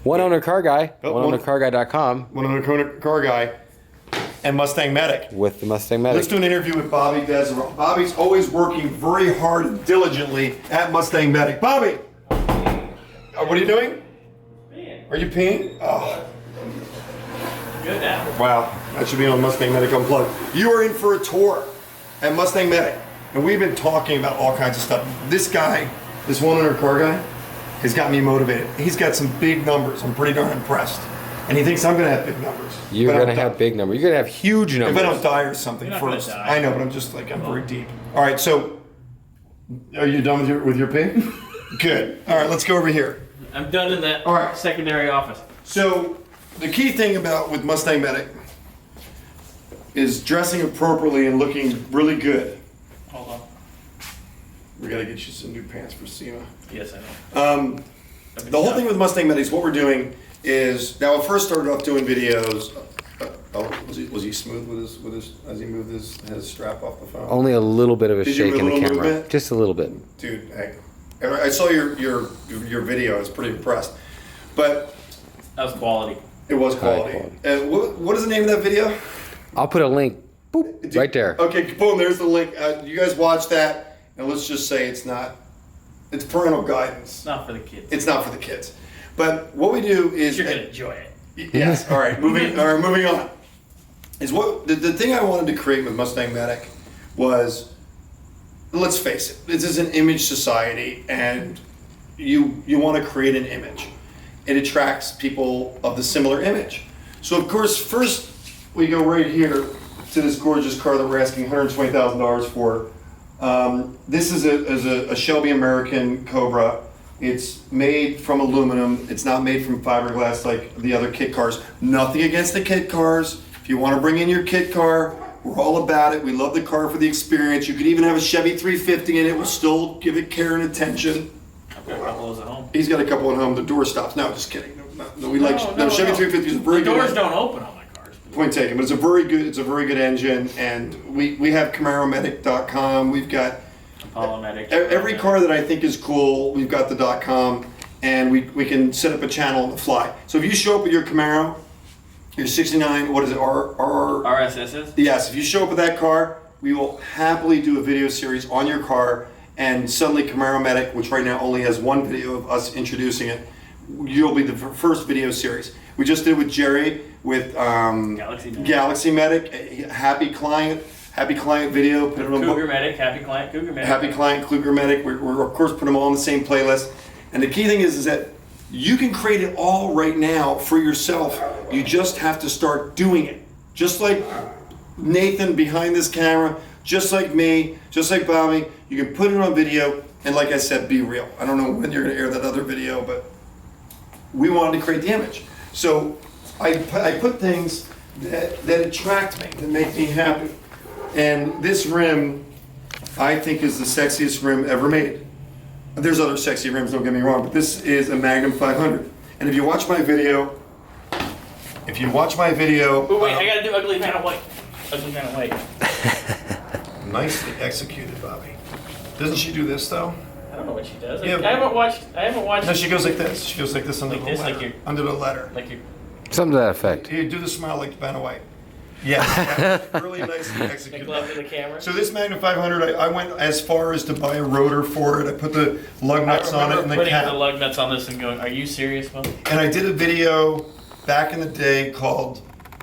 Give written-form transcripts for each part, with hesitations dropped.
One owner car guy. OneOwnerCarGuy.com. One owner car guy. And Mustang Medic. With the Mustang Medic. Let's do an interview with Bobby Deseron. Bobby's always working very hard and diligently at Mustang Medic. Bobby! What are you doing? Peeing. Are you peeing? Oh. Good now. Wow, that should be on Mustang Medic Unplugged. You are in for a tour at Mustang Medic. And we've been talking about all kinds of stuff. This guy, this one owner car guy, has got me motivated. He's got some big numbers. I'm pretty darn impressed. And he thinks I'm going to have big numbers. You're going to have big numbers. You're going to have huge numbers. If I don't die or something first. I know, but I'm just like, I'm very deep. All right, so are you done with your pee? Good. All right, let's go over here. I'm done in that secondary office. So the key thing with Mustang Medic is dressing appropriately and looking really good. Hold on. We got to get you some new pants for SEMA. Yes, I know. The whole thing with Mustang Medic is what we're doing is, now I first started off doing videos. Was he smooth with his as he moved his strap off the phone? Only a little bit of a shake in the camera. Movement? Just a little bit. Dude, I saw your video. I was pretty impressed. But that was quality. It was quality. And what is the name of that video? I'll put a link right there. Okay, boom, there's the link. You guys watch that, and let's just say it's parental guidance. It's not for the kids. It's not for the kids. But what we do is... You're going to enjoy it. Yes, all right, moving on. Is what the thing I wanted to create with Mustang Medic was, let's face it, this is an image society, and you want to create an image. It attracts people of the similar image. So of course, first we go right here to this gorgeous car that we're asking $120,000 for. This is a Shelby American Cobra. It's made from aluminum. It's not made from fiberglass like the other kit cars. Nothing against the kit cars. If you want to bring in your kit car, we're all about it. We love the car for the experience. You could even have a Chevy 350 in it. We'll still give it care and attention. I've got a couple of those at home. He's got a couple at home. The door stops. No, just kidding. Chevy 350 is a very good. The good doors don't open on my cars. Point taken, but it's a very good engine, and we have CamaroMedic.com. We've got every car that I think is cool. We've got the .com, and we can set up a channel on the fly. So if you show up with your Camaro, your '69, what is it, RSSs? Yes, if you show up with that car, we will happily do a video series on your car. And suddenly Camaro Medic, which right now only has one video of us introducing it, you'll be the first video series. We just did with Jerry with Galaxy Medic, happy client video. Put it on Cougar Medic, happy client Cougar Medic. Happy client Cougar Medic. We're of course put them all on the same playlist. And the key thing is that you can create it all right now for yourself. You just have to start doing it. Just like Nathan behind this camera, just like me, just like Bobby, you can put it on video, and like I said, be real. I don't know when you're going to air that other video, but we wanted to create the image. So I put things that attract me, that make me happy. And this rim, I think, is the sexiest rim ever made. There's other sexy rims, don't get me wrong, but this is a Magnum 500. And if you watch my video, Oh, wait, I got to do Ugly Man of White. Ugly Man of White. Nicely executed, Bobby. Doesn't she do this though? I don't know what she does. Yeah, I haven't watched. No, she goes like this. She goes like this under the letter. Like under the letter. Like you. Something to that effect. You do the smile like Vanna White. Yeah, really nicely executed. Like love to the camera. So this Magnum 500, I went as far as to buy a rotor for it. I put the lug nuts on it and the putting cap. the lug nuts on this and going, "Are you serious, Will?" And I did a video back in the day called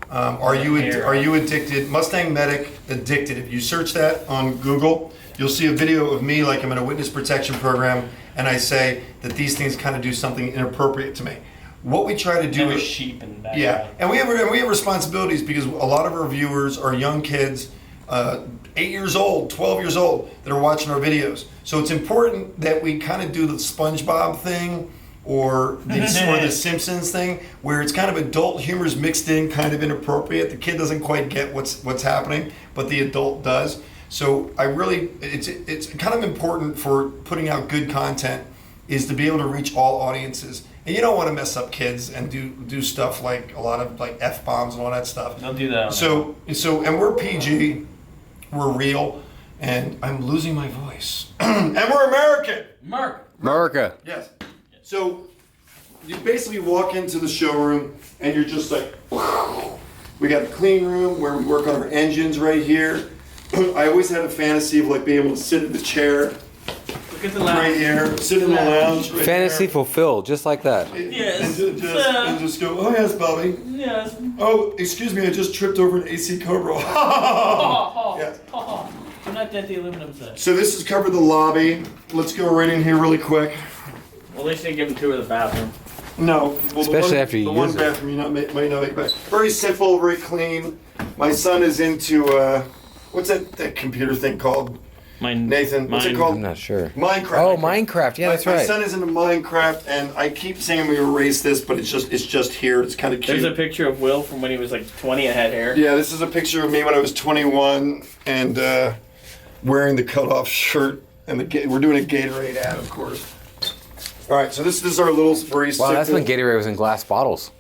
"Are You Addicted?" Mustang Medic Addicted. If you search that on Google, you'll see a video of me like I'm in a witness protection program, and I say that these things kind of do something inappropriate to me. What we try to do is sheep in the background. Yeah, and we have responsibilities because a lot of our viewers are young kids, 8 years old, 12 years old, that are watching our videos. So it's important that we kind of do the SpongeBob thing or the Simpsons thing, where it's kind of adult humor's mixed in, kind of inappropriate. The kid doesn't quite get what's happening, but the adult does. So it's kind of important for putting out good content is to be able to reach all audiences. And you don't want to mess up kids and do stuff like a lot of like F-bombs and all that stuff. Don't do that. So and we're PG, we're real, and I'm losing my voice. And we're American. America. Yes. So you basically walk into the showroom and you're just like, we got a clean room where we work on our engines right here. I always had a fantasy of like being able to sit in the chair Look at the lounge. right here, sit in the lounge. Right Fantasy there, fulfilled, just like that. Yes. and just go, oh yes, Bobby. Yes. Oh, excuse me, I just tripped over an AC Cobra. Yes. Do not dent the aluminum set. So this has covered the lobby. Let's go right in here really quick. Well, at least they give them two of the bathroom. No, well, Especially after you the one use it. bathroom you might not make back. Very simple, very clean. My son is into what's that computer thing called? Nathan, what's it called? I'm not sure. Minecraft. Oh, Minecraft. Yeah, that's My right. son is into Minecraft, and I keep saying we erase this, but it's just here. It's kind of cute. There's a picture of Will from when he was like 20 and had hair. Yeah, this is a picture of me when I was 21 and wearing the cutoff shirt, and we're doing a Gatorade ad, of course. All right, so this is our little very Wow, that's when simple- Gatorade was in glass bottles.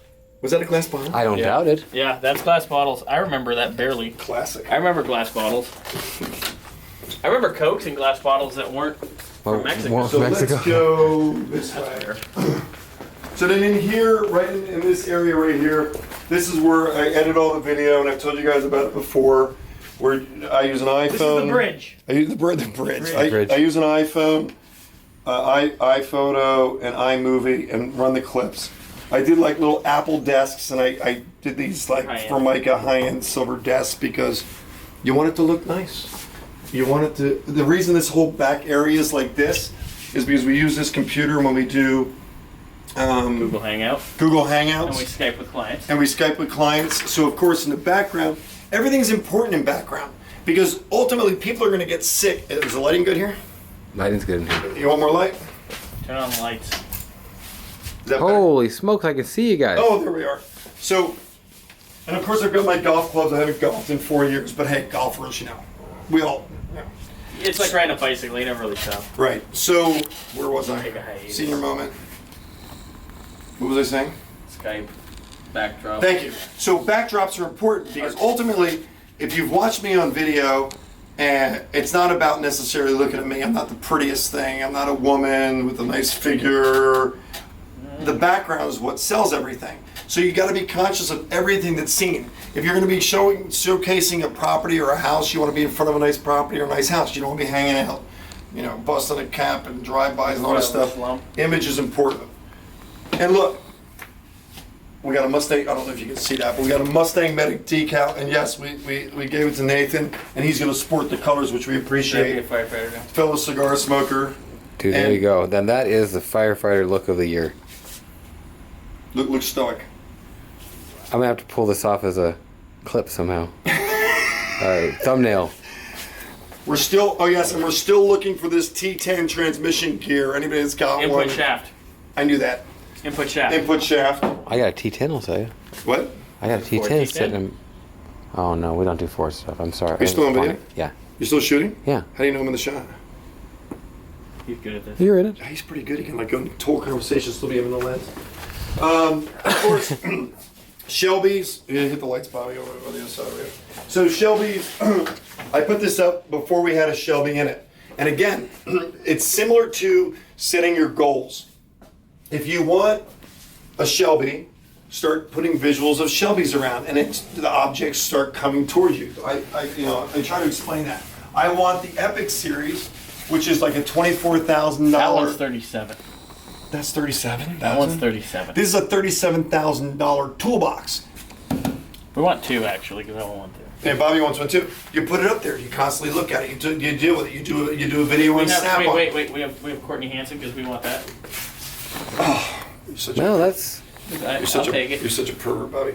Was that a glass bottle? I don't Yeah. doubt it. Yeah, that's glass bottles. I remember that barely. Classic. I remember glass bottles. I remember Cokes in glass bottles that weren't from Mexico. Well, So Mexico. let's go this That's way. fair. So then in here, right in this area right here, this is where I edit all the video, and I've told you guys about it before, where I use an iPhone. This is the bridge. I use the bridge. Bridge. I use an iPhone, iPhoto, and iMovie, and run the clips. I did like little Apple desks, and I did these like High-end. Formica high-end silver desks because you want it to look nice. You want it to. The reason this whole back area is like this is because we use this computer when we do Google Hangout. Google Hangouts. And we Skype with clients. And we Skype with clients. So of course in the background, everything's important in background because ultimately people are going to get sick. Is the lighting good here? Lighting's good in here. You want more light? Turn on the lights. Is that better? Holy smokes, I can see you guys. Oh, there we are. So, and of course I've got my golf clubs. I haven't golfed in 4 years, but hey, golfers, you know, we all, you know. It's like riding a bicycle. You never really stop. Right. So, where was I? Take a hiatus. Senior moment. What was I saying? Skype. Backdrop. Thank you. So backdrops are important because ultimately, if you've watched me on video, and it's not about necessarily looking at me, I'm not the prettiest thing, I'm not a woman with a nice figure. The background is what sells everything. So you got to be conscious of everything that's seen. If you're going to be showcasing a property or a house, you want to be in front of a nice property or a nice house. You don't want to be hanging out, you know, busting a cap and drive-bys and all this stuff. Image is important. And look, we got a Mustang, I don't know if you can see that, but we got a Mustang Medic decal, and yes, we gave it to Nathan, and he's going to sport the colors, which we Should be a appreciate. firefighter now. Fellow cigar smoker. Dude, there And- you go. Then that is the firefighter look of the year. Look stoic. I'm gonna have to pull this off as a clip somehow. Thumbnail. We're still, oh yes, and we're still looking for this T10 transmission gear. Anybody that's got Input one. shaft. I knew that. Input shaft. Input shaft. I got a T10, I'll tell you. What? I got a Ford T10 T10? sitting in. Oh no, we don't do Ford stuff. I'm sorry. you still on video? Yeah. You still shooting? Yeah. How do you know I'm in the shot? He's good at this. You're in it. He's pretty good. He can like go into total conversation, still be in the lens. Of course, Shelby's. You didn't hit the lights, Bobby, over on the other side of it. So Shelby's. I put this up before we had a Shelby in it, and again, it's similar to setting your goals. If you want a Shelby, start putting visuals of Shelbys around, and the objects start coming towards you. I try to explain that. I want the Epic series, which is like a $24,000. That one's 37. That's 37. That one's 37. This is a $37,000 toolbox. We want two actually, because I don't want two. And Bobby wants one too. You put it up there. You constantly look at it. You deal with it. You do a video on Snap-on. Wait. We have Courtney Hansen because we want that. You're such No, a, that's. I'll take it. You're such a pervert, Bobby.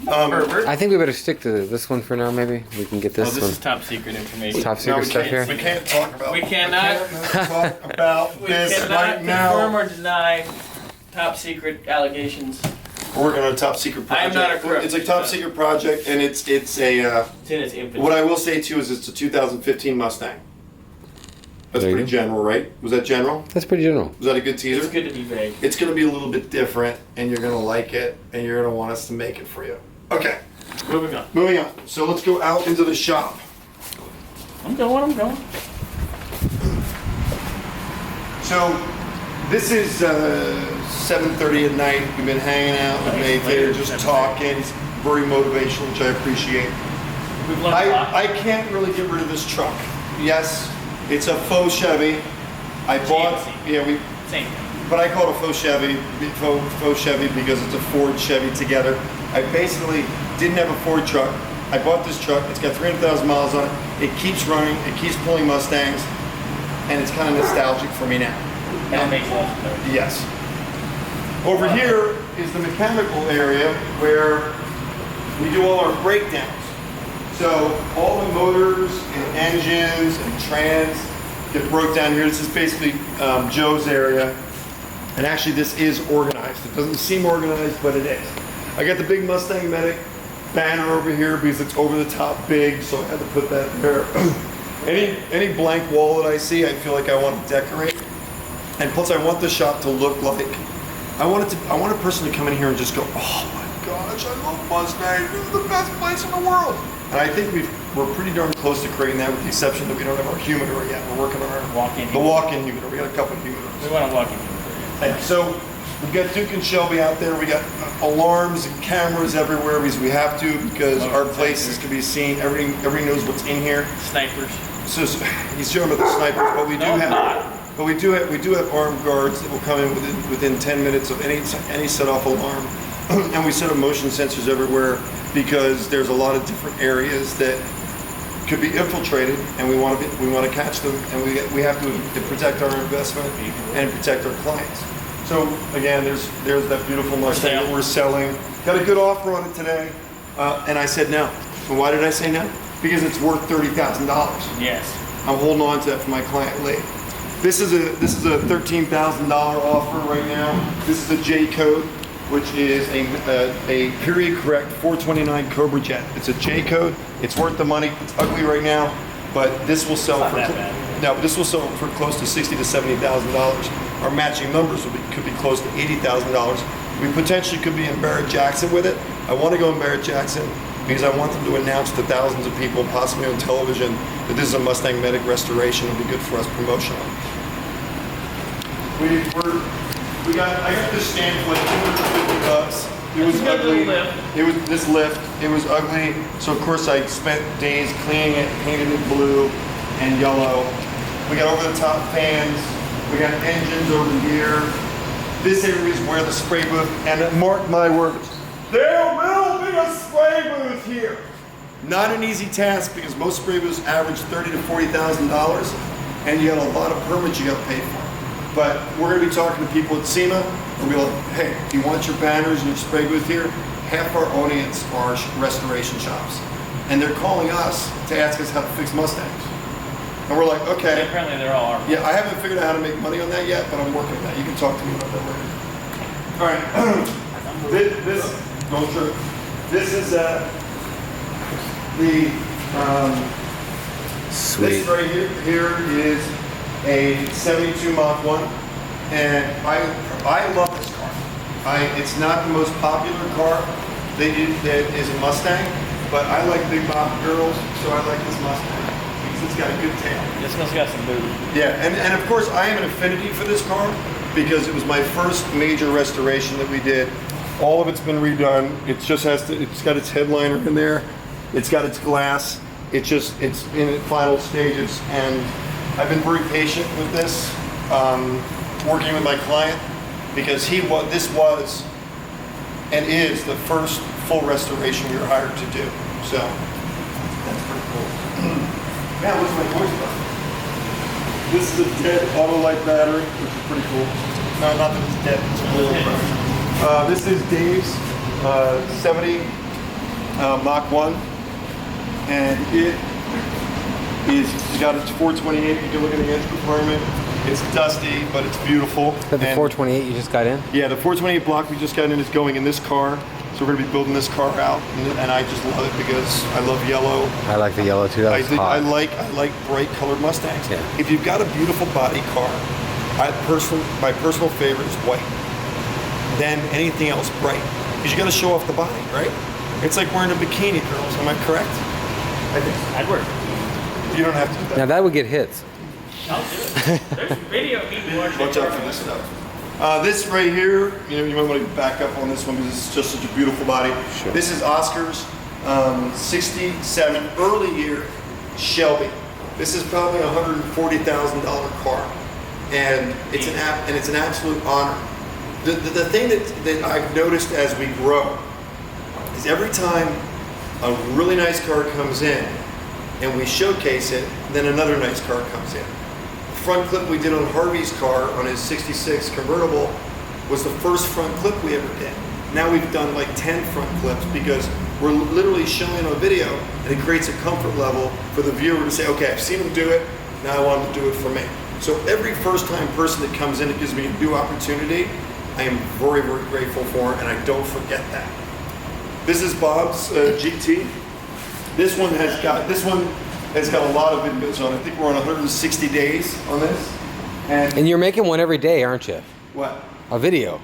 Pervert. I think we better stick to this one for now. Maybe we can get Oh, this this one. is top secret information. Top No, secret we stuff can't. here. We can't talk about. We cannot. talk about We this cannot right confirm now. or deny top secret allegations. We're working on a top secret I am project. not a crook. It's a top secret project, and it's a. It's in its infancy. What I will say to you is it's a 2015 Mustang. That's There you pretty go. general, right? Was that general? That's pretty general. Was that a good teaser? It's good to be vague. It's going to be a little bit different, and you're going to like it, and you're going to want us to make it for you. Okay, Moving on. moving on. So let's go out into the shop. I'm going. So This is 7:30 at night. We've been hanging out with Nate here, just talking. It's very motivational, which I appreciate. We've learned a lot. I can't really get rid of this truck. Yes, it's a faux Chevy. I bought, GMC. Same thing. but I call it a faux Chevy because it's a Ford Chevy together. I basically didn't have a Ford truck. I bought this truck. It's got 300,000 miles on it. It keeps running. It keeps pulling Mustangs, and it's kind of nostalgic for me now. And it makes lots of noise. Yes. Over here is the mechanical area where we do all our breakdowns. So all the motors and engines and trans get broke down here. This is basically Joe's area. And actually this is organized. It doesn't seem organized, but it is. I got the big Mustang Medic banner over here because it's over the top big, so I had to put that there. Any blank wall that I see, I feel like I want to decorate. And plus I want the shop to look like, I want a person to come in here and just go, oh my gosh, I love Mustang, this is the best place in the world. And I think we're pretty darn close to creating that, with the exception that we don't have our humidor yet. We're working on our walk-in humidor. We got a couple of humidors. We want a walk-in humidor. And so we've got Duke and Shelby out there. We got alarms and cameras everywhere because we have to, because our places can be seen. Everybody knows what's in here. Snipers. So he's showing about the snipers, but we do have armed guards that will come in within 10 minutes of any set-off alarm. And we set up motion sensors everywhere because there's a lot of different areas that could be infiltrated, and we want to catch them, and we have to protect our investment and protect our clients. So again, there's that beautiful Mustang that we're selling. Got a good offer on it today, and I said no. And why did I say no? Because it's worth $30,000. Yes. I'm holding on to that for my client Lee. This is a $13,000 offer right now. This is a J code, which is a period correct 429 Cobra jet. It's a J code. It's worth the money. It's ugly right now, but this will sell this will sell for close to $60,000 to $70,000. Our matching numbers could be close to $80,000. We potentially could be in Barrett-Jackson with it. I want to go in Barrett-Jackson because I want them to announce to thousands of people, possibly on television, that this is a Mustang Medic restoration. It'll be good for us promotionally. I got this stand for like $250. It was ugly. It was this lift. It was ugly. So of course I spent days cleaning it, painted it blue and yellow. We got over-the-top fans. We got engines over here. This area is where the spray booth, and mark my words, there will be a spray booth here. Not an easy task because most spray booths average $30,000 to $40,000, and you got a lot of permits you got to pay for. But we're going to be talking to people at SEMA, and we'll be like, hey, if you want your banners and your spray booth here, half our audience are restoration shops. And they're calling us to ask us how to fix Mustangs. And we're like, okay. And apparently they're all our. Yeah, I haven't figured out how to make money on that yet, but I'm working on that. You can talk to me about that later. All right. This is Sweet. This right here is a 72 Mach 1, and I love this car. It's not the most popular car that is a Mustang, but I like big bop girls, so I like this Mustang because it's got a good tail. This one's got some booty. Yeah, and of course I have an affinity for this car because it was my first major restoration that we did. All of it's been redone. It's got its headliner in there. It's got its glass. It's in its final stages, and I've been very patient with this, working with my client, because this was and is the first full restoration we were hired to do. So that's pretty cool. Man, what's my voice about? This is a dead Autolite battery, which is pretty cool. No, not that it's dead. It's a little this is Dave's 70 Mach 1, and it's got its 428. You can look at the engine compartment. It's dusty, but it's beautiful. Is that the 428 you just got in? Yeah, the 428 block we just got in is going in this car. So we're going to be building this car out, and I just love it because I love yellow. I like the yellow too. That's hot. I like bright colored Mustangs. Yeah. If you've got a beautiful body car, my personal favorite is white. Then anything else bright, because you got to show off the body, right? It's like wearing a bikini, girls. Am I correct? I think I'd work. you don't have to do that. Now that would get hits. I'll do it. There's video people watching. Watch out for this stuff. This right here, you might want to back up on this one because it's just such a beautiful body. Sure. This is Oscar's 67 early year Shelby. This is probably a $140,000 car, and it's an absolute honor. The thing that I've noticed as we grow is every time a really nice car comes in and we showcase it, then another nice car comes in. The front clip we did on Harvey's car on his 66 convertible was the first front clip we ever did. Now we've done like 10 front clips because we're literally showing a video, and it creates a comfort level for the viewer to say, okay, I've seen him do it, now I want him to do it for me. So every first time person that comes in, it gives me a new opportunity. I am very, very grateful for, and I don't forget that. This is Bob's GT. This one has got a lot of videos on it. I think we're on 160 days on this. And you're making one every day, aren't you? What? A video.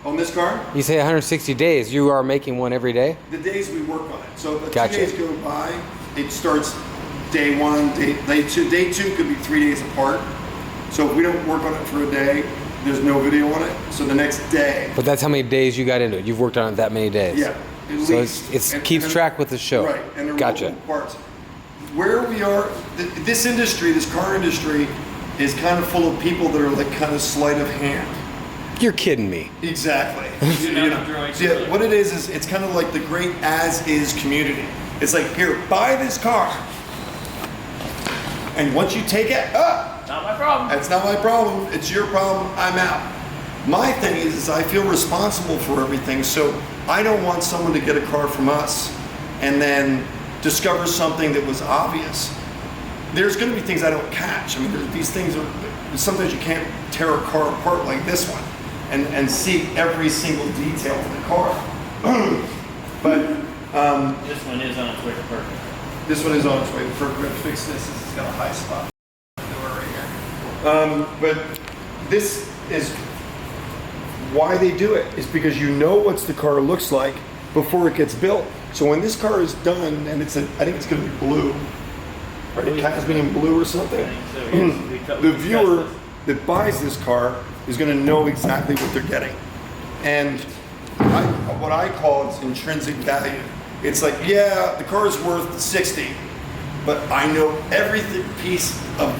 On this car? You say 160 days. You are making one every day? The days we work on it. So if Gotcha. 2 days go by, it starts day one, day two. Day two could be 3 days apart. So if we don't work on it for a day, there's no video on it. So the next day. But that's how many days you got into it. You've worked on it that many days. Yeah. At So least. it keeps track with the show. Right. And they're Gotcha. multiple parts. Where we are, this industry, this car industry, is kind of full of people that are like kind of sleight of hand. You're kidding me. Exactly. Yeah, what it is it's kind of like the great as-is community. It's like, here, buy this car. And once you take it, Not my problem. that's not my problem. It's your problem. I'm out. My thing is I feel responsible for everything, so I don't want someone to get a car from us and then discover something that was obvious. There's going to be things I don't catch. I mean, these things are, sometimes you can't tear a car apart like this one and see every single detail of the car. But This one is on its way to perfect. this one is on its way to perfect. We're going to fix this. It's got a high spot. Right here. But this is why they do it, is because you know what the car looks like before it gets built. So when this car is done, and I think it's going to be blue, right? Cadmium blue or something. The viewer that buys this car is going to know exactly what they're getting. And what I call its intrinsic value. It's like, yeah, the car is worth 60, but I know every piece of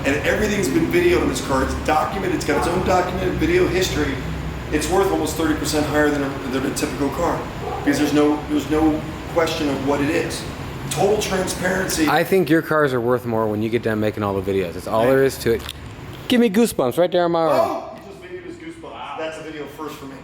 and everything's been videoed on this car. It's documented. It's got its own documented video history. It's worth almost 30% higher than a typical car because there's no question of what it is. Total transparency. I think your cars are worth more when you get done making all the videos. That's all there is to it. Give me goosebumps right there on my arm. Oh, you just made me just goosebumps. Wow. That's a video first for me.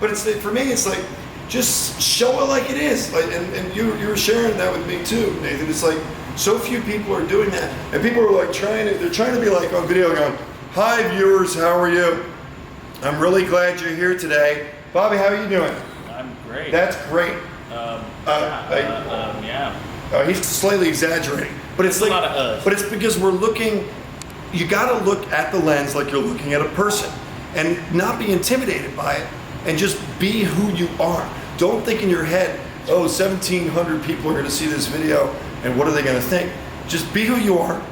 But for me, it's like, just show it like it is. Like, and you were sharing that with me too, Nathan. It's like, so few people are doing that. And people are like they're trying to be like on video going, hi viewers, how are you? I'm really glad you're here today. Bobby, how are you doing? I'm great. That's great. Yeah. He's slightly exaggerating, but it's There's like, a lot of us. but it's because we're looking. You got to look at the lens like you're looking at a person, and not be intimidated by it, and just be who you are. Don't think in your head, oh, 1,700 people are going to see this video, and what are they going to think? Just be who you are.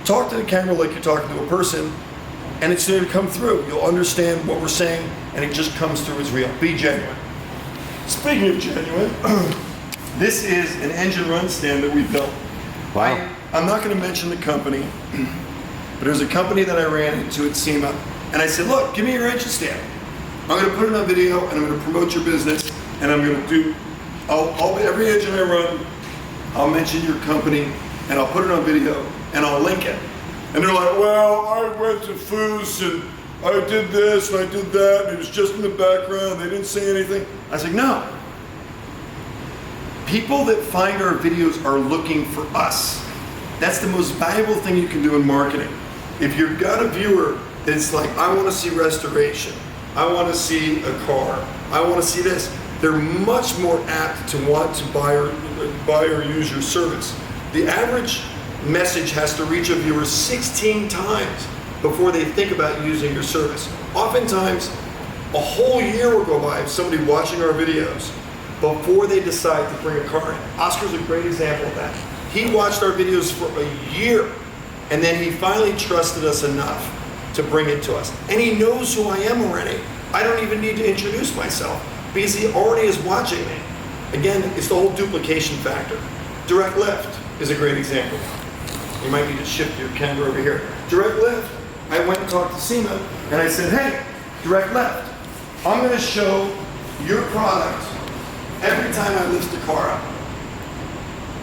Talk to the camera like you're talking to a person, and it's going to come through. You'll understand what we're saying, and it just comes through as real. Be genuine. Speaking of genuine, this is an engine run stand that we built. Wow. I'm not going to mention the company, but there's a company that I ran into at SEMA, and I said, look, give me your engine stand. I'm going to put it on video, and I'm going to promote your business, and I'm going to do, every engine I run, I'll mention your company, and I'll put it on video, and I'll link it. And they're like, well, I went to Foos, and I did this, and I did that, and it was just in the background, they didn't say anything. I was like, no. People that find our videos are looking for us. That's the most valuable thing you can do in marketing. If you've got a viewer that's like, I want to see restoration, I want to see a car, I want to see this, they're much more apt to want to buy or use your service. The average message has to reach a viewer 16 times before they think about using your service. Oftentimes, a whole year will go by of somebody watching our videos before they decide to bring a car in. Oscar's a great example of that. He watched our videos for a year And then he finally trusted us enough to bring it to us. And he knows who I am already. I don't even need to introduce myself because he already is watching me. Again, it's the whole duplication factor. Direct lift is a great example. You might need to shift your camera over here. Direct lift. I went and talked to Seema and I said, hey, direct lift. I'm going to show your product every time I lift the car up.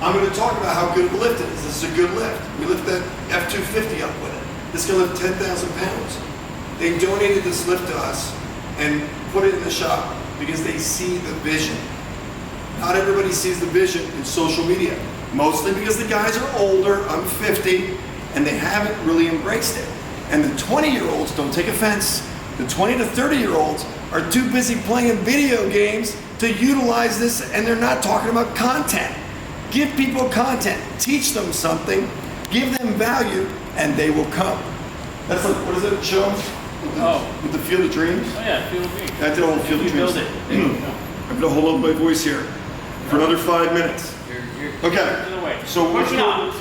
I'm going to talk about how good of a lift it is. This is a good lift. We lift that F-250 up with it. This can lift 10,000 pounds. They donated this lift to us and put it in the shop because they see the vision. Not everybody sees the vision in social media. Mostly because the guys are older, I'm 50, and they haven't really embraced it. And the 20-year-olds, don't take offense, the 20 to 30-year-olds are too busy playing video games to utilize this, and they're not talking about content. Give people content, teach them something, give them value, and they will come. That's like, what is it, show? With the Field of Dreams? Oh yeah, Field of Dreams. I did a whole Field of Dreams. Build it. I'm gonna hold on to my voice here for another 5 minutes. Okay, so we're pushing up.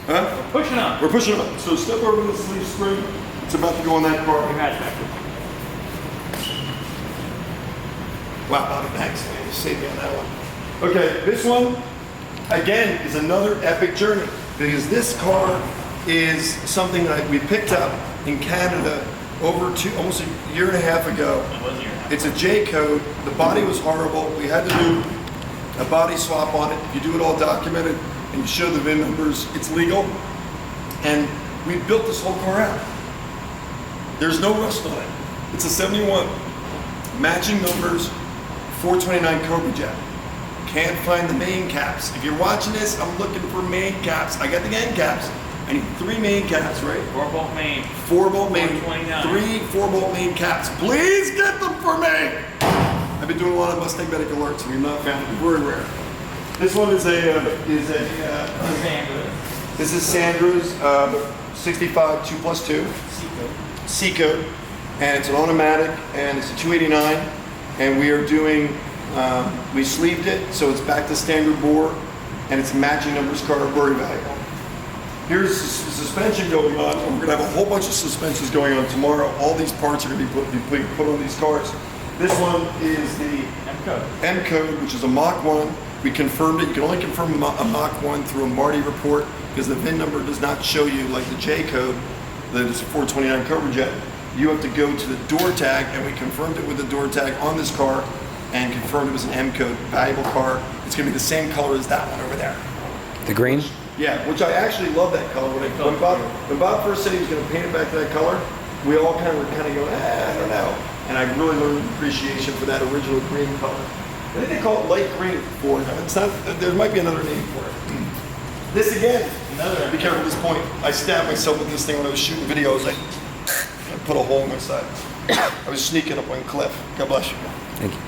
Huh? We're pushing up. We're pushing up. So step over the sleeve spring. It's about to go on that car. Wow, Bobby, thanks, man. You saved me on that one. Okay, this one, again, is another epic journey because this car is something that we picked up in Canada almost a year and a half ago. It's a J code. The body was horrible. We had to do a body swap on it. If you do it all documented and you show the VIN numbers, it's legal. And we built this whole car out. There's no rust on it. It's a 71. Matching numbers, 429 Cobra jet. Can't find the main caps. If you're watching this, I'm looking for main caps. I got the end caps. I need 3 main caps, right? 4-bolt main. 4-bolt main. 429. 3 4-bolt main caps. Please get them for me. I've been doing a lot of Mustang medic alerts and we've not found it. Very rare. This one is this is Sandra's 65 2+2 C code, and it's an automatic, and it's a 289, and we are doing we sleeved it so it's back to standard bore, and it's a matching numbers car, very valuable. Here's the suspension going on. We're going to have a whole bunch of suspensions going on tomorrow. All these parts are going to be put on these cars. This one is the M code, which is a Mach 1. We confirmed it. You can only confirm a Mach 1 through a Marty report because the VIN number does not show you like the J code that is a 429 Cobra jet. You have to go to the door tag, and we confirmed it with the door tag on this car and confirmed it was an M code. Valuable car. It's going to be the same color as that one over there. The green? Yeah, which I actually love that color. When Bob first said he was going to paint it back to that color, we all kind of going, I don't know. And I really learned appreciation for that original green color. I think they call it light green for it. It's not. There might be another name for it. This again. Be careful at this point. I stabbed myself with this thing when I was shooting video. I was like, I put a hole in my side. I was sneaking up on Cliff. God bless you. Thank you.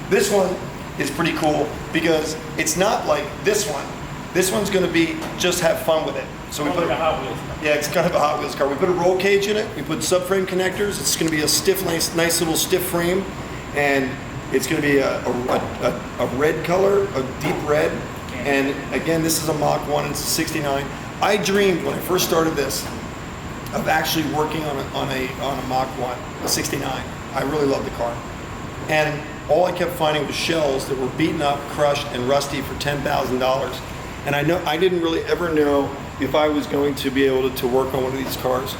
This one is pretty cool because it's not like this one. This one's going to be just have fun with it. So we put like a Hot Wheels car. Yeah, it's kind of a Hot Wheels car. We put a roll cage in it. We put subframe connectors. It's going to be a stiff, nice little stiff frame, and it's going to be a red color, a deep red. And again, this is a Mach 1. It's a 69. I dreamed when I first started this of actually working on a Mach 1, a 69. I really love the car, and all I kept finding was shells that were beaten up, crushed, and rusty for $10,000. And I didn't really ever know if I was going to be able to work on one of these cars.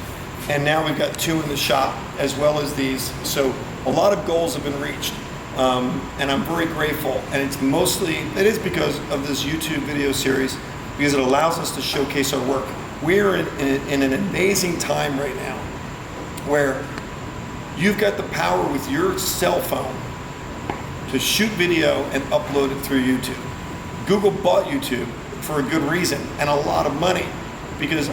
And now we've got 2 in the shop, as well as these. So a lot of goals have been reached. And I'm very grateful. And it is because of this YouTube video series, because it allows us to showcase our work. We're in an amazing time right now, where you've got the power with your cell phone to shoot video and upload it through YouTube. Google bought YouTube for a good reason and a lot of money, because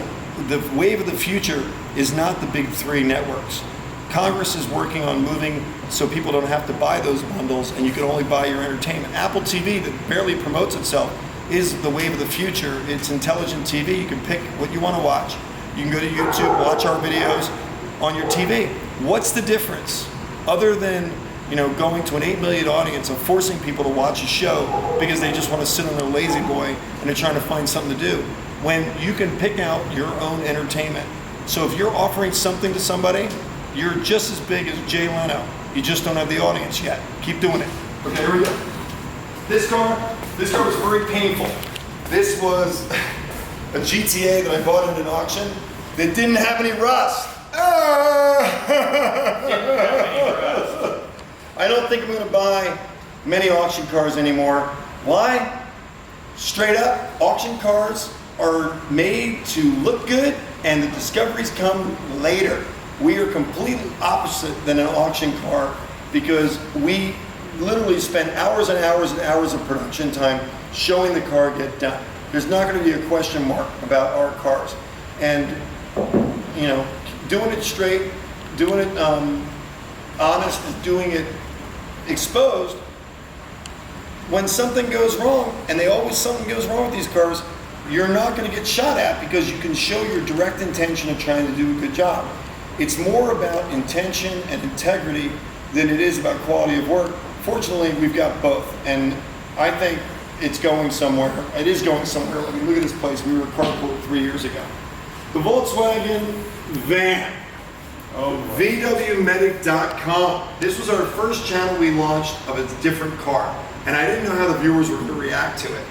the wave of the future is not the big 3 networks. Congress is working on moving so people don't have to buy those bundles and you can only buy your entertainment. Apple TV, that barely promotes itself, is the wave of the future. It's intelligent TV. You can pick what you want to watch. You can go to YouTube, watch our videos on your TV. What's the difference other than going to an 8 million audience and forcing people to watch a show because they just want to sit on their lazy boy and they're trying to find something to do? when you can pick out your own entertainment. So if you're offering something to somebody, you're just as big as Jay Leno. You just don't have the audience yet. Keep doing it. Okay, here we go. This car was very painful. This was a GTA that I bought at an auction that didn't have any rust. I don't think I'm going to buy many auction cars anymore. Why? Straight up, auction cars are made to look good and the discoveries come later. We are completely opposite than an auction car because we literally spend hours and hours and hours of production time showing the car get done. There's not going to be a question mark about our cars. And, you know, doing it straight, doing it honest, doing it exposed. When something goes wrong, and something goes wrong with these cars, you're not going to get shot at because you can show your direct intention of trying to do a good job. It's more about intention and integrity than it is about quality of work. Fortunately, we've got both, and I think it's going somewhere. It is going somewhere. I mean, look at this place. We were at Carport 3 years ago. The Volkswagen van. VWmedic.com. This was our first channel we launched of a different car, and I didn't know how the viewers were going to react to it.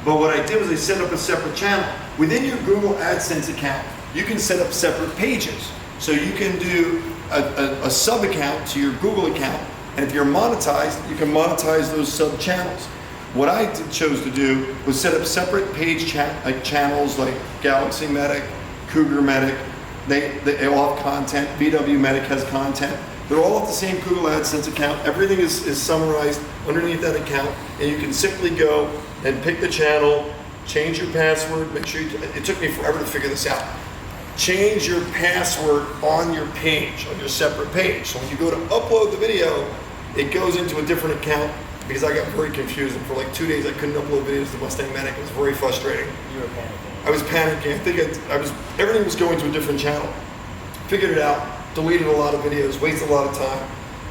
But what I did was I set up a separate channel. Within your Google AdSense account, you can set up separate pages. So you can do a sub account to your Google account, and if you're monetized, you can monetize those sub channels. What I chose to do was set up separate page channels like Galaxy Medic, Cougar Medic. They all have content. VW Medic has content. They're all at the same Google AdSense account. Everything is summarized underneath that account, and you can simply go and pick the channel, change your password, make sure it took me forever to figure this out. Change your password on your page, on your separate page. So when you go to upload the video, it goes into a different account because I got very confused, and for like 2 days I couldn't upload videos to Mustang Medic. It was very frustrating. You were panicking. I was panicking. I think everything was going to a different channel. Figured it out, deleted a lot of videos, wasted a lot of time.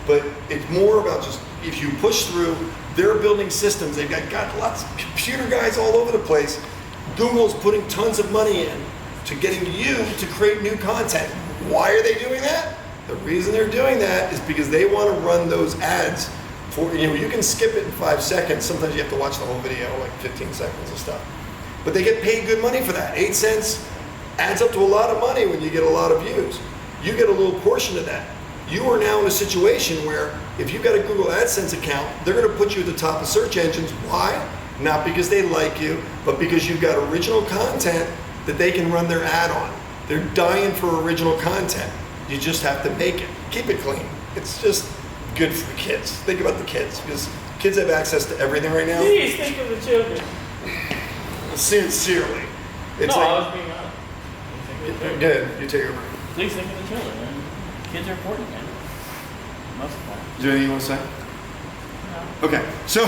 But it's more about just, if you push through, they're building systems. They've got lots of computer guys all over the place. Google's putting tons of money in to getting you to create new content. Why are they doing that? The reason they're doing that is because they want to run those ads for, you can skip it in 5 seconds. Sometimes you have to watch the whole video, like 15 seconds of stuff. But they get paid good money for that. 8 cents adds up to a lot of money when you get a lot of views. You get a little portion of that. You are now in a situation where if you've got a Google AdSense account, they're going to put you at the top of search engines. Why? Not because they like you, but because you've got original content that they can run their ad on. They're dying for original content. You just have to make it. Keep it clean. It's just good for the kids. Think about the kids, because kids have access to everything right now. Please think of the children. Sincerely. It's no, like, I was being honest. good. You take over. Please think of the children, man. Kids are important, man. Most of all. Is there anything you want to say? No. Okay, so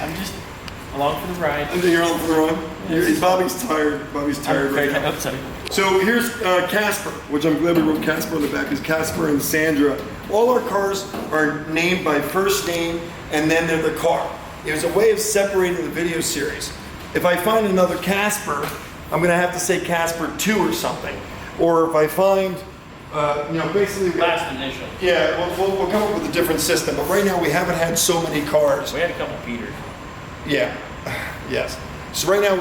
I'm just along for the ride. you're on for the run. Yes. Bobby's tired. Bobby's tired right now. Oh, sorry. So here's Casper, which I'm glad we wrote Casper on the back, because Casper and Sandra, all our cars are named by first name and then they're the car. It was a way of separating the video series. If I find another Casper, I'm going to have to say Casper 2 or something. Or if I find, basically... Last initial. Yeah, we'll come up with a different system. But right now we haven't had so many cars. We had a couple Peters. Yeah, yes. So right now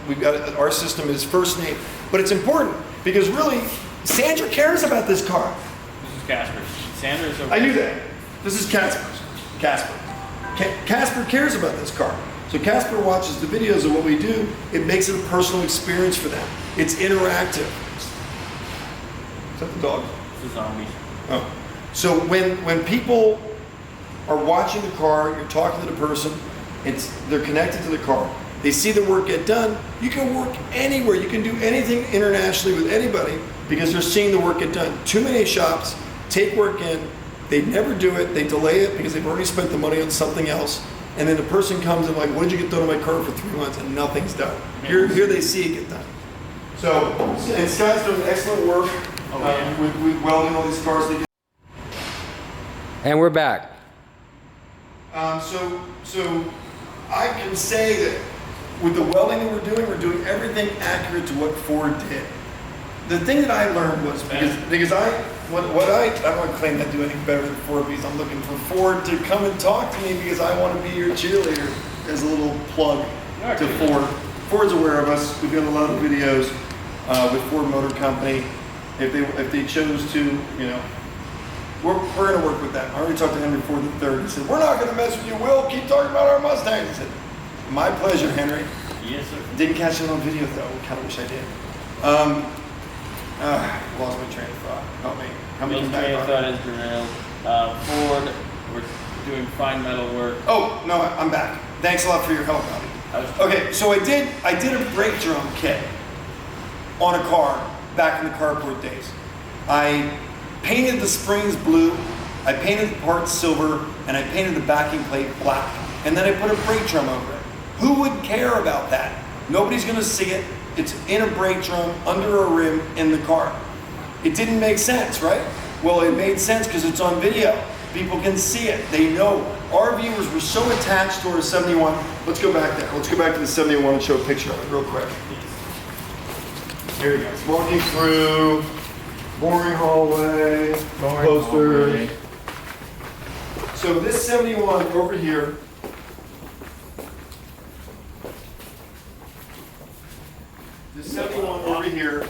we've got, our system is first name. But it's important because really, Sandra cares about this car. This is Casper's. Sandra's over. I knew that. This is Casper's. Casper. Casper cares about this car. So Casper watches the videos of what we do. It makes it a personal experience for them. It's interactive. Is that the dog? This is zombies. Oh. So when people are watching the car, you're talking to the person, they're connected to the car. They see the work get done. You can work anywhere. You can do anything internationally with anybody because they're seeing the work get done. Too many shops take work in, they never do it, they delay it because they've already spent the money on something else. And then the person comes and like, what did you get done on my car for 3 months? And nothing's done. Here they see it get done. So, and Scott's doing excellent work with welding all these cars together. And we're back. So I can say that with the welding that we're doing everything accurate to what Ford did. The thing that I learned was because I don't want to claim I do anything better than Ford, because I'm looking for Ford to come and talk to me because I want to be your cheerleader, as a little plug to Ford. Ford's aware of us. We've got a lot of videos with Ford Motor Company. If they chose to, you know, we're going to work with them. I already talked to Henry Ford III. He said, we're not going to mess with you, Will. Keep talking about our Mustangs. I said, my pleasure, Henry. Yes, sir. Didn't catch it on video, though. Kind of wish I did. Lost my train of thought. Help me. How many train of thought is derailed. Ford, we're doing fine metal work. Oh, no, I'm back. Thanks a lot for your help, buddy. Okay, so I did a brake drum kit on a car back in the carport days. I painted the springs blue, I painted the parts silver, and I painted the backing plate black. And then I put a brake drum over it. Who would care about that? Nobody's gonna see it. It's in a brake drum, under a rim, in the car. It didn't make sense, right? Well, it made sense because it's on video. People can see it, they know. Our viewers were so attached to our 71. Let's go back there. Let's go back to the 71 and show a picture of it real quick. Here we go. It's walking through, boring hallway, posters. So this 71 over here, this 71 over here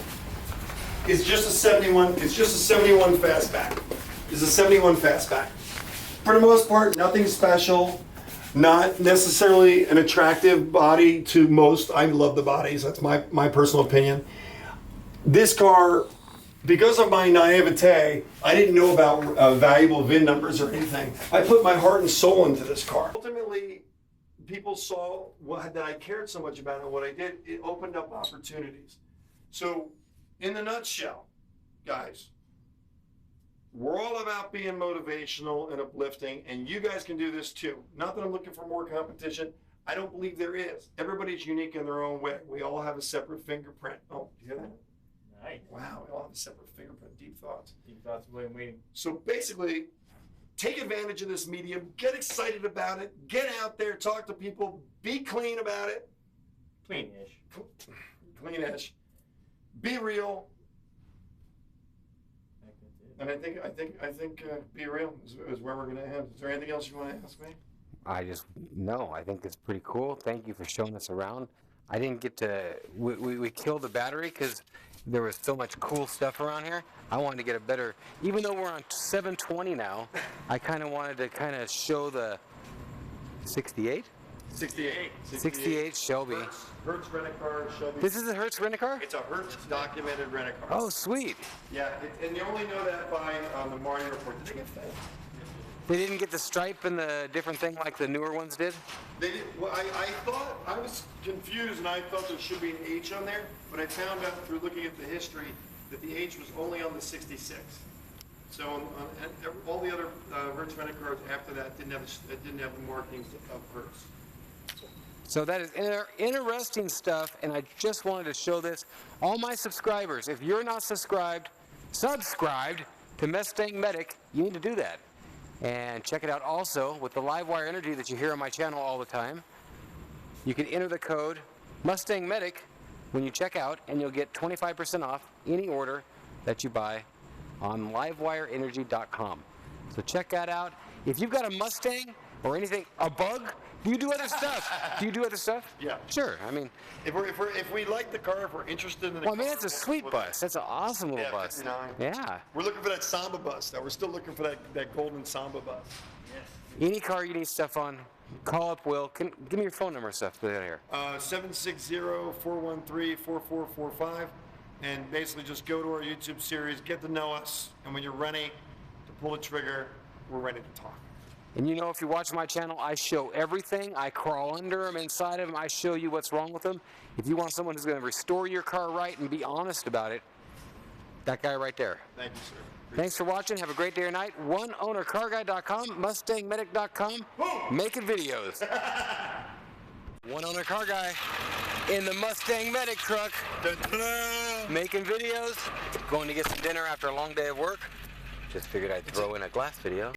is just a 71. It's just a 71 fastback. It's a 71 fastback. For the most part, nothing special. Not necessarily an attractive body to most. I love the bodies. That's my personal opinion. This car, because of my naivete, I didn't know about valuable VIN numbers or anything. I put my heart and soul into this car. Ultimately, people saw that I cared so much about it. What I did, it opened up opportunities. So, in the nutshell, guys, we're all about being motivational and uplifting, and you guys can do this too. Not that I'm looking for more competition. I don't believe there is. Everybody's unique in their own way. We all have a separate fingerprint. Oh, do you hear that? Nice. Wow, we all have a separate fingerprint. Deep thoughts. Deep thoughts away waiting. So basically, take advantage of this medium. Get excited about it. Get out there. Talk to people. Be clean about it. Clean-ish. Clean-ish. Be real. And I think be real is where we're going to end. Is there anything else you want to ask me? No, I think it's pretty cool. Thank you for showing us around. I didn't get to, we killed the battery because there was so much cool stuff around here. I wanted to get a better, even though we're on 720 now, I kind of wanted to kind of show the 68? 68 Shelby. Hertz rent-a-car, Shelby. This is a Hertz rent-a-car? It's a Hertz documented rent-a-car. Oh, sweet. Yeah, and you only know that by the Mario report. Did they get fed? They didn't get the stripe and the different thing like the newer ones did? They did. Well, I thought, I was confused and I thought there should be an H on there, but I found out through looking at the history that the H was only on the 66. So all the other Hertz rent-a-cars after that didn't have the markings of Hertz. So that is interesting stuff, and I just wanted to show this. All my subscribers, if you're not subscribed to Mustang Medic, you need to do that. And check it out also with the live wire energy that you hear on my channel all the time. You can enter the code Mustang Medic when you check out, and you'll get 25% off any order that you buy on livewireenergy.com. So check that out. If you've got a Mustang or anything, a bug, do you do other stuff? Do you do other stuff? Yeah. Sure. I mean, if we like the car, if we're interested in the car. Well, I mean, that's a sweet bus. That's an awesome little bus. 59. Yeah. We're looking for that Samba bus. Now we're still looking for that golden Samba bus. Yes. Any car you need stuff on, call up Will. Give me your phone number and stuff. Put it here. 760-413-4445, and basically just go to our YouTube series, get to know us, and when you're ready to pull the trigger, we're ready to talk. And you know, if you watch my channel, I show everything. I crawl under them, inside of them. I show you what's wrong with them. If you want someone who's going to restore your car right and be honest about it, that guy right there. Thank you, sir. Thanks for watching. Have a great day or night. OneOwnerCarGuy.com, MustangMedic.com, making videos. One Owner Car Guy in the Mustang Medic truck, making videos, going to get some dinner after a long day of work. Just figured I'd throw in a glass video.